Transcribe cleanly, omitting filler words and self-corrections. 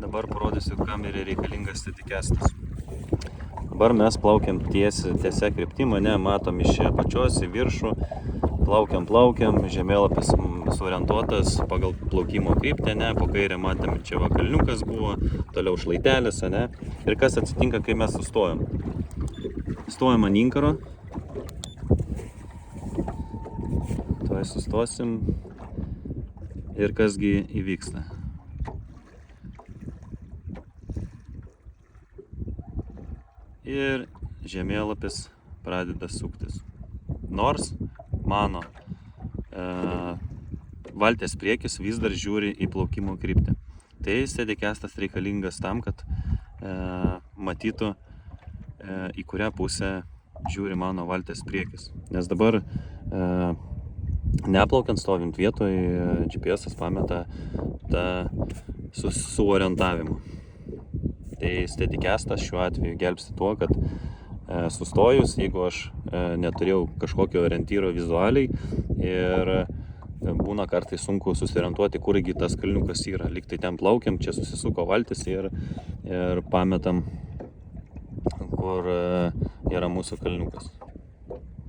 Dabar parodysiu, kam yra reikalingas steadicastas. Dabar mes plaukiam tiesia kryptim, ne, matom iš apačios į viršų, plaukiam, žemėlapis suorientuotas pagal plaukimo kryptį, ne, po kairę matėm, čia va kalniukas buvo, toliau šlaitelis, ne, ir kas atsitinka, kai mes sustojam. Stojam ant inkaro, tuoj sustosim ir kasgi įvyksta. Ir žemėlapis pradeda suktis. Nors mano valties priekis vis dar žiūri į plaukimo kryptį. Tai steadicastas reikalingas tam, kad matytų, į kurią pusę žiūri mano valties priekis. Nes dabar neplaukiant, stovint vietoje, GPS pameta su orientavimu. Tai steadicastas šiuo atveju gelbsti tuo, kad sustojus, jeigu aš neturėjau kažkokio orientyro vizualiai ir būna kartais sunku susiorientuoti, kurgi tas kalniukas yra. Lyg tai ten plaukiam, čia susisuko valtis ir pametam, kur yra mūsų kalniukas.